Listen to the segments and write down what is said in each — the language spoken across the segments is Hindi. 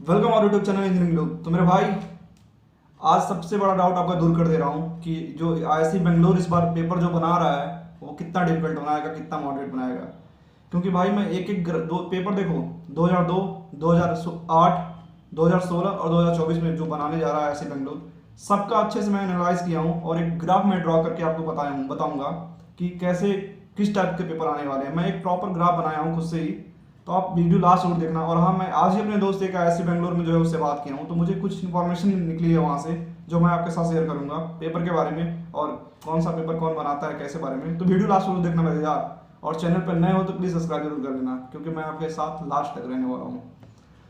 वेलकम और यूट्यूब चैनल इंजीनियरिंग लोग। तो मेरे भाई, आज सबसे बड़ा डाउट आपका दूर कर दे रहा हूँ कि जो आईआईसी बेंगलोर इस बार पेपर जो बना रहा है वो कितना डिफिकल्ट बनाएगा, कितना मॉडरेट बनाएगा। क्योंकि भाई मैं एक एक दो पेपर देखो, 2002, 2008, 2016 और 2024 में जो बनाने जा रहा है आईआईसी बेंगलोर, सबका अच्छे से मैं एनालाइज किया हूँ और एक ग्राफ में ड्रॉ करके आपको बताऊंगा कि कैसे किस टाइप के पेपर आने वाले हैं। मैं एक प्रॉपर ग्राफ बनाया हूँ खुद से ही, तो आप वीडियो लास्ट जरूर देखना। और हाँ, मैं आज ही अपने दोस्त एक आईआईसी बेंगलोर में जो है उससे बात किया हूँ, तो मुझे कुछ इन्फॉर्मेशन निकली है वहाँ से जो मैं आपके साथ शेयर करूँगा पेपर के बारे में, और कौन सा पेपर कौन बनाता है कैसे बारे में। तो वीडियो लास्ट जरूर देखना मेरे यार, और चैनल पर नए हो तो प्लीज़ सब्सक्राइब जरूर कर लेना, क्योंकि मैं आपके साथ लास्ट तक रहने वाला हूँ।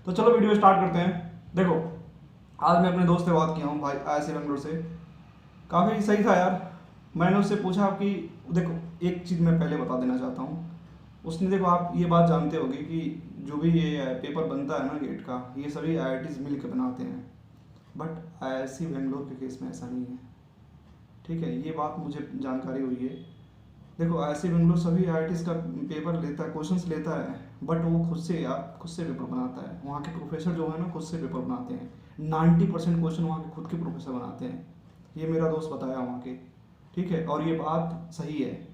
तो चलो वीडियो स्टार्ट करते हैं। देखो, आज मैं अपने दोस्त से बात किया हूँ भाई आईआईसी बेंगलोर से, काफ़ी सही था यार। मैंने उससे पूछा कि देखो, एक चीज़ मैं पहले बता देना चाहता हूँ। उसने, देखो आप ये बात जानते होंगे कि जो भी ये पेपर बनता है ना गेट का, ये सभी आईआईटीज मिल के बनाते हैं, बट आईआईसी बेंगलोर के केस में ऐसा नहीं है। ठीक है, ये बात मुझे जानकारी हुई है। देखो, आईआईसी बेंगलोर सभी आईआईटीज का पेपर लेता है, क्वेश्चंस लेता है, बट वो खुद से यार खुद से पेपर बनाता है। वहाँ के प्रोफेसर जो है ना खुद से पेपर बनाते हैं। 90% क्वेश्चन वहाँ के खुद के प्रोफेसर बनाते हैं। ये मेरा दोस्त बताया वहाँ के। ठीक है, और ये बात सही है।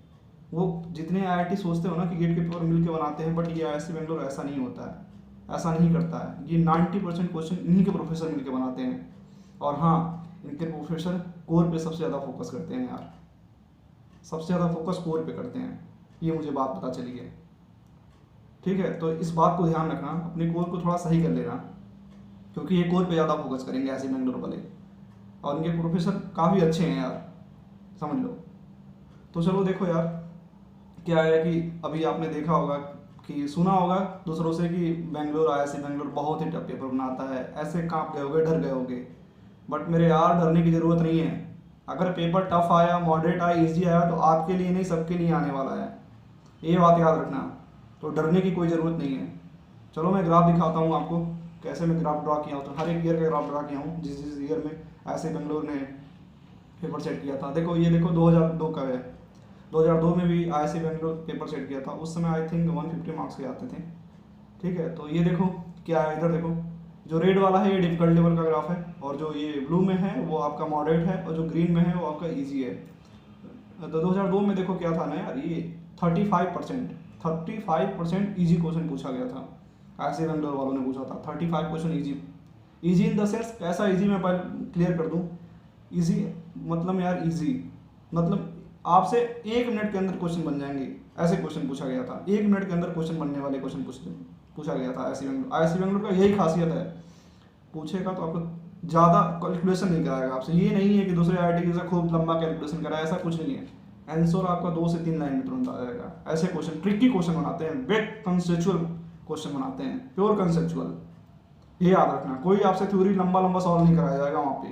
वो जितने आईआईटी सोचते हो ना कि गेट के पेपर मिल के बनाते हैं, बट ये आईआईसी बेंगलोर ऐसा नहीं होता है, ऐसा नहीं करता है। ये 90% क्वेश्चन इन्हीं के प्रोफेसर मिल के बनाते हैं। और हाँ, इनके प्रोफेसर कोर पे सबसे ज़्यादा फोकस करते हैं यार, सबसे ज़्यादा फोकस कोर पे करते हैं। ये मुझे बात पता चली है। ठीक है, तो इस बात को ध्यान रखना, अपने कोर को थोड़ा सही कर लेना, क्योंकि ये कोर पे ज़्यादा फोकस करेंगे आईआईसी बेंगलोर वाले, और इनके प्रोफेसर काफ़ी अच्छे हैं यार, समझ लो। तो चलो देखो यार, क्या है कि अभी आपने देखा होगा कि सुना होगा दूसरों से कि बेंगलोर आईआईसी बेंगलोर बहुत ही टफ पेपर बनाता है, ऐसे कांप गए होगे, डर गए होगे। बट मेरे यार, डरने की ज़रूरत नहीं है। अगर पेपर टफ आया, मॉडरेट आया, इजी आया, तो आपके लिए नहीं सबके लिए आने वाला है, ये बात याद रखना। तो डरने की कोई ज़रूरत नहीं है। चलो मैं ग्राफ दिखाता हूँ आपको, कैसे मैं ग्राफ ड्रा किया हूँ। तो हर एक ईयर का ग्राफ ड्रा किया हूँ, जिस जिस ईयर में आईआईसी बेंगलोर ने पेपर सेट किया था। देखो, ये देखो 2002 का है। 2002 में भी आईआईसी बेंगलोर पेपर सेट किया था, उस समय आई थिंक 150 मार्क्स के आते थे। ठीक है, तो ये देखो क्या है, इधर देखो, जो रेड वाला है ये डिफिकल्ट लेवल का ग्राफ है, और जो ये ब्लू में है वो आपका मॉडरेट है, और जो ग्रीन में है वो आपका ईजी है। तो 2002 में देखो क्या था ना यार, ये 35% ईजी क्वेश्चन पूछा गया था। आईआईसी बेंगलोर वालों ने पूछा था 35 question easy. Easy in the sense, कैसा ईजी, मैं पहले क्लियर कर दूँ। ईजी मतलब यार, ईजी मतलब आपसे 1 मिनट के अंदर क्वेश्चन बन जाएंगे, ऐसे क्वेश्चन पूछा गया था। 1 मिनट के अंदर क्वेश्चन बनने वाले क्वेश्चन पूछा गया था आईआईसी बेंगलोर। आईआईसी बेंगलोर का यही खासियत है, पूछेगा तो आपको ज़्यादा कैलकुलेशन नहीं कराएगा आपसे। ये नहीं है कि दूसरे आईआईटी जैसा खूब लंबा कैलकुलेशन कराए, ऐसा कुछ नहीं है। आंसर आपका 2 से 3 लाइन में तुरंत आ जाएगा। ऐसे क्वेश्चन, ट्रिकी क्वेश्चन बनाते हैं, वेट कंसेप्चुअल क्वेश्चन बनाते हैं, प्योर कंसेप्चुअल। ये याद रखना, कोई आपसे थ्योरी लंबा लंबा सॉल्व नहीं कराया जाएगा वहाँ पे।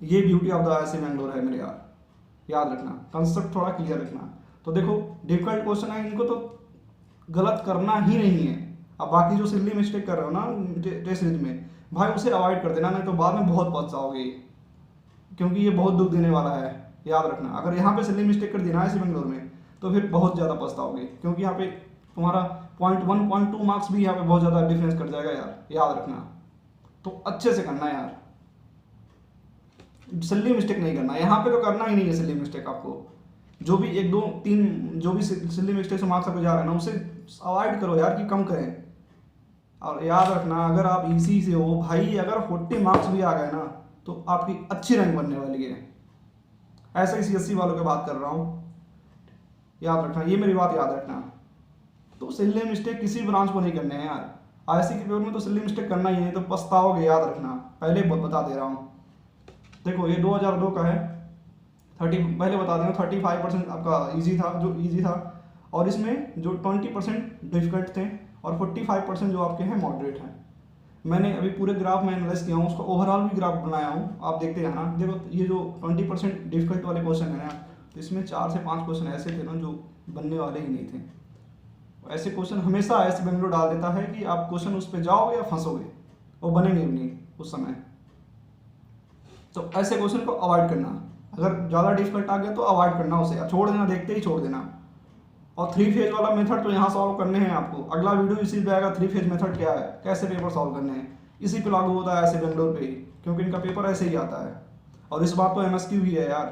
ये beauty of the IIC Bangalore है मेरे यार, याद रखना, कंसेप्ट थोड़ा क्लियर रखना। तो देखो, डिफिकल्ट क्वेश्चन है, इनको तो गलत करना ही नहीं है। अब बाकी जो सिल्ली मिस्टेक कर रहे हो ना टेस्ट सीरीज में, भाई उसे अवॉइड कर देना, नहीं तो बाद में बहुत पछताओगे, क्योंकि ये बहुत दुख देने वाला है। याद रखना, अगर यहाँ पे सिल्ली मिस्टेक कर दी ना आईआईसी बेंगलोर में, तो फिर बहुत ज़्यादा पछताओगे, क्योंकि यहाँ पे तुम्हारा 0.1 0.2 मार्क्स भी यहाँ पे बहुत ज़्यादा डिफरेंस कर जाएगा यार, याद रखना। तो अच्छे से करना यार, सिल्ली मिस्टेक नहीं करना। यहाँ पे तो करना ही नहीं है सिल्ली मिस्टेक आपको। जो भी 1 2 3 जो भी सिल्ली मिस्टेक से मार्क्स आपको जा रहा है ना, उसे अवॉइड करो यार, कि कम करें। और याद रखना, अगर आप इसी से हो भाई, अगर 40 मार्क्स भी आ गए ना, तो आपकी अच्छी रैंक बनने वाली है। ऐसे ही सीएससी वालों की बात कर रहा हूँ, याद रखना, ये मेरी बात याद रखना। तो सिल्ली मिस्टेक किसी ब्रांच को नहीं करने हैं यार। आईआईसी के पेपर में तो सिल्ली मिस्टेक करना ही है, तो पछताओगे, याद रखना, पहले बता दे रहा हूँ। देखो, ये 2002 का है। 30, पहले बता दें, 35% आपका इजी था, जो इजी था, और इसमें जो 20% डिफिकल्ट थे, और 45% जो आपके हैं मॉडरेट हैं। मैंने अभी पूरे ग्राफ में एनालाइज किया हूँ, उसका ओवरऑल भी ग्राफ बनाया हूँ, आप देखते हैं ना। देखो, ये जो 20% डिफिकल्ट वाले क्वेश्चन है ना, तो इसमें 4 से 5 क्वेश्चन ऐसे थे ना जो बनने वाले ही नहीं थे। ऐसे क्वेश्चन हमेशा आईआईसी बेंगलोर डाल देता है कि आप क्वेश्चन उस पर जाओगे या फंसोगे, वो बनेंगे भी नहीं उस समय। तो ऐसे क्वेश्चन को अवॉइड करना, अगर ज़्यादा डिफिकल्ट आ गया तो अवॉइड करना, उसे छोड़ देना, देखते ही छोड़ देना। और 3 फेज वाला मेथड तो यहाँ सॉल्व करने हैं आपको। अगला वीडियो इसी पे आएगा, 3 फेज मेथड क्या है, कैसे पेपर सॉल्व करने हैं, इसी पे लागू होता है ऐसे बेंगलोर पे ही, क्योंकि इनका पेपर ऐसे ही आता है। और इस बार तो एमएसक्यू भी है यार,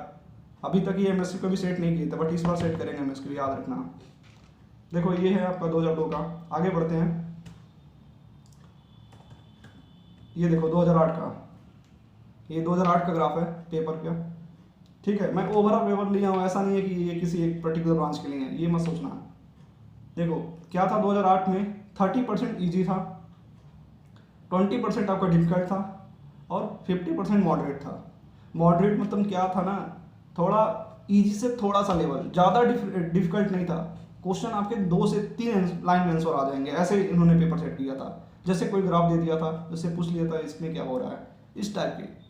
अभी तक ये एमएसक्यू कभी सेट नहीं किए थे, बट इस बार सेट करेंगे एमएसक्यू, याद रखना। देखो ये है आपका 2002 का। आगे बढ़ते हैं, ये देखो 2008 का, ये 2008 का ग्राफ है पेपर का, ठीक है। मैं ओवरऑल पेपर लिया हूँ, ऐसा नहीं है कि ये किसी एक पर्टिकुलर ब्रांच के लिए है, ये मत सोचना। देखो क्या था 2008 में, 30% ईजी था, 20% आपका डिफिकल्ट था और 50% मॉडरेट था। मॉडरेट मतलब क्या था ना, थोड़ा इजी से थोड़ा सा लेवल, ज़्यादा डिफिकल्ट नहीं था। क्वेश्चन आपके 2 से 3 लाइन में आंसर आ जाएंगे, ऐसे इन्होंने पेपर सेट किया था। जैसे कोई ग्राफ दे दिया था, जैसे पूछ लिया था इसमें क्या हो रहा है, इस टाइप के।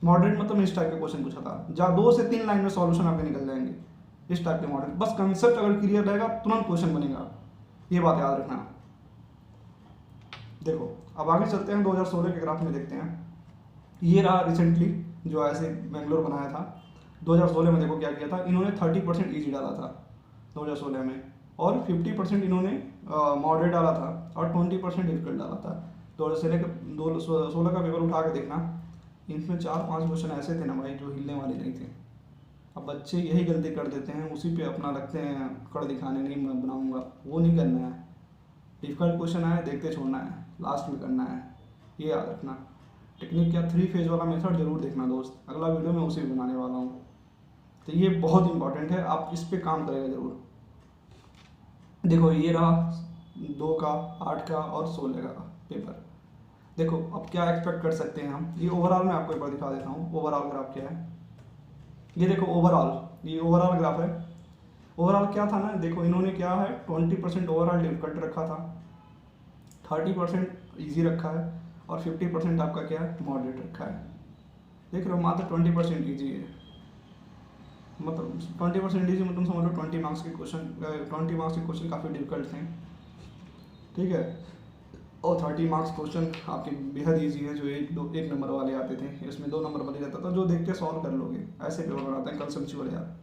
मॉडरेट मतलब इस टाइप के क्वेश्चन पूछा था, जहाँ 2 से 3 लाइन में सॉल्यूशन आपके निकल जाएंगे, इस टाइप के मॉडरेट। बस कंसेप्ट अगर क्लियर रहेगा तुरंत क्वेश्चन बनेगा, ये बात याद रखना। देखो अब आगे चलते हैं, 2016 के ग्राफ में देखते हैं। ये रहा रिसेंटली जो ऐसे बेंगलोर बनाया था 2016 में। देखो क्या किया था इन्होंने, 30% ईजी डाला था 2016 में, और 50% इन्होंने मॉडरेट डाला था, और 20% डिफिकल्ट डाला था। 2016 का पेपर उठा के देखना, इनमें 4-5 क्वेश्चन ऐसे थे ना भाई जो हिलने वाले नहीं थे। अब बच्चे यही गलती कर देते हैं, उसी पे अपना लगते हैं कड़ दिखाने, नहीं मैं बनाऊंगा, वो नहीं करना है। डिफिकल्ट क्वेश्चन आए देखते छोड़ना है, लास्ट में करना है, ये याद रखना। टेक्निक क्या 3 फेज वाला मेथड जरूर देखना दोस्त, अगला वीडियो में उसे भी बनाने वाला हूँ, तो ये बहुत इंपॉर्टेंट है, आप इस पे काम करेगा जरूर। देखो ये रहा 2 का, 8 का और 16 का पेपर। देखो अब क्या एक्सपेक्ट कर सकते हैं हम, ये ओवरऑल मैं आपको एक बार दिखा देता हूँ ओवरऑल ग्राफ क्या है। ये देखो ओवरऑल, ये ओवरऑल ग्राफ है। ओवरऑल क्या था ना, देखो इन्होंने क्या है 20% ओवरऑल डिफिकल्ट रखा था, 30% ईजी रखा है, और 50% आपका क्या है मॉडरेट रखा है। देख रहे हो मात्र 20% ईजी है, मतलब 20% ईजी मतलब समझ लो 20 मार्क्स के क्वेश्चन काफ़ी डिफिकल्ट थे, ठीक है। और 30 मार्क्स क्वेश्चन आपके बेहद ईजी है, जो एक नंबर वाले आते थे, इसमें 2 नंबर वाले रहता था, जो देखते सॉल्व कर लोगे, ऐसे पेपर बनाते हैं कंसेप्चुअल यार।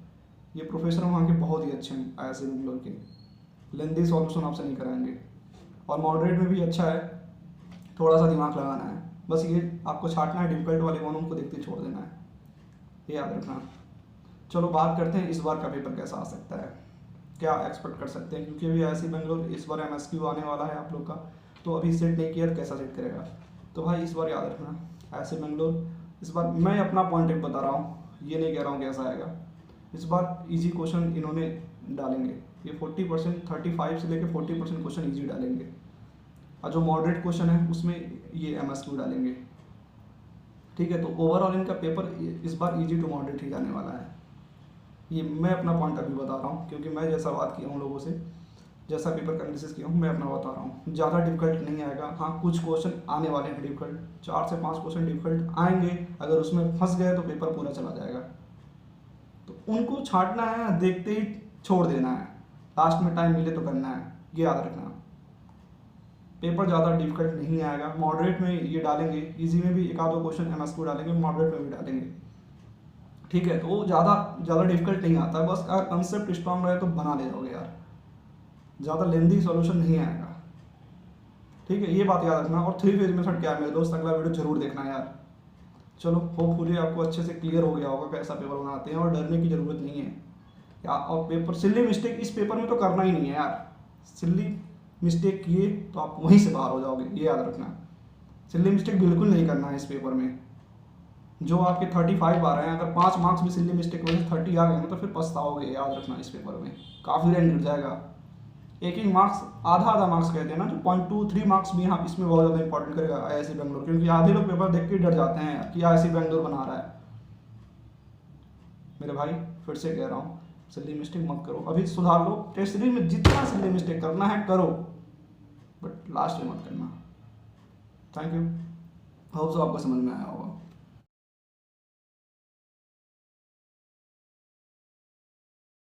ये प्रोफेसर वहाँ के बहुत ही अच्छे हैं ऐसे बेंगलोर के, लेंदी सॉल्यूशन आपसे नहीं कराएंगे। और मॉडरेट में भी अच्छा है, थोड़ा सा दिमाग लगाना है, बस ये आपको छाटना है, डिफिकल्ट वाले वन उनको देखते छोड़ देना है, ये याद रखना। चलो बात करते हैं इस बार का पेपर कैसा आ सकता है, क्या एक्सपेक्ट कर सकते हैं, क्योंकि अभी ऐसी बेंगलोर इस बार एमएसक्यू आने वाला है आप लोग का, तो अभी सेट नहीं किया कैसा सेट करेगा। तो भाई इस बार याद रखना ऐसे बेंगलोर, इस बार मैं अपना पॉइंट ऑफ बता रहा हूँ, ये नहीं कह रहा हूँ कैसा आएगा। इस बार इजी क्वेश्चन इन्होंने डालेंगे, ये 40% 35 से लेकर 40% क्वेश्चन ईजी डालेंगे, और जो मॉडरेट क्वेश्चन है उसमें ये एमएसक्यू डालेंगे, ठीक है। तो ओवरऑल इनका पेपर इस बार ईजी टू मॉडरेट ही जाने वाला है, ये मैं अपना पॉइंट अभी बता रहा हूँ, क्योंकि मैं जैसा बात किया हूँ लोगों से, जैसा पेपर का एनालिसिस किया हूँ, मैं अपना बता रहा हूँ। ज़्यादा डिफिकल्ट नहीं आएगा, हाँ कुछ क्वेश्चन आने वाले हैं डिफिकल्ट, 4 से 5 क्वेश्चन डिफिकल्ट आएंगे, अगर उसमें फंस गए तो पेपर पूरा चला जाएगा। तो उनको छांटना है, देखते ही छोड़ देना है, लास्ट में टाइम मिले तो करना है, ये याद रखना। पेपर ज़्यादा डिफिकल्ट नहीं आएगा, मॉडरेट में ये डालेंगे, इजी में भी 1-2 क्वेश्चन एमएसक्यू डालेंगे, मॉडरेट में भी डालेंगे, ठीक है। तो वो ज़्यादा डिफिकल्ट नहीं आता है, बस अगर कंसेप्ट स्ट्रांग रहे तो बना ले जाओगे यार, ज़्यादा लेंदी सॉल्यूशन नहीं आएगा, ठीक है। ये बात याद रखना। और 3 फेज मेथड क्या है मेरे दोस्त, अगला वीडियो जरूर देखना यार। चलो होपफुली आपको अच्छे से क्लियर हो गया होगा कैसा पेपर बनाते हैं, और डरने की ज़रूरत नहीं है यार। और पेपर सिल्ली मिस्टेक इस पेपर में तो करना ही नहीं है यार, सिल्ली मिस्टेक किए तो आप वहीं से बाहर हो जाओगे, ये याद रखना। सिल्ली मिस्टेक बिल्कुल नहीं करना है इस पेपर में। जो आपके 35 आ रहे हैं, अगर 5 मार्क्स भी सिल्ली मिस्टेक वजह से 30 आ गए तो फिर पछताओगे, याद रखना। इस पेपर में काफ़ी रैंक गिर जाएगा, एक मार्क्स, आधा मार्क्स कहते हैं ना, जो 0.23 मार्क्स भी यहाँ इसमें बहुत ज़्यादा इंपॉर्टेंट करेगा आईआईसी बेंगलोर, क्योंकि आधे लोग पेपर देख के डर जाते हैं कि आईआईसी बेंगलोर बना रहा है। मेरे भाई फिर से कह रहा हूँ, सिल्ली मिस्टेक मत करो, अभी सुधार लो, टेस्ट सीरीज में जितना सिल्ली मिस्टेक करना है करो, बट लास्ट में मत करना। थैंक यू, होप सो आपको समझ में आया होगा।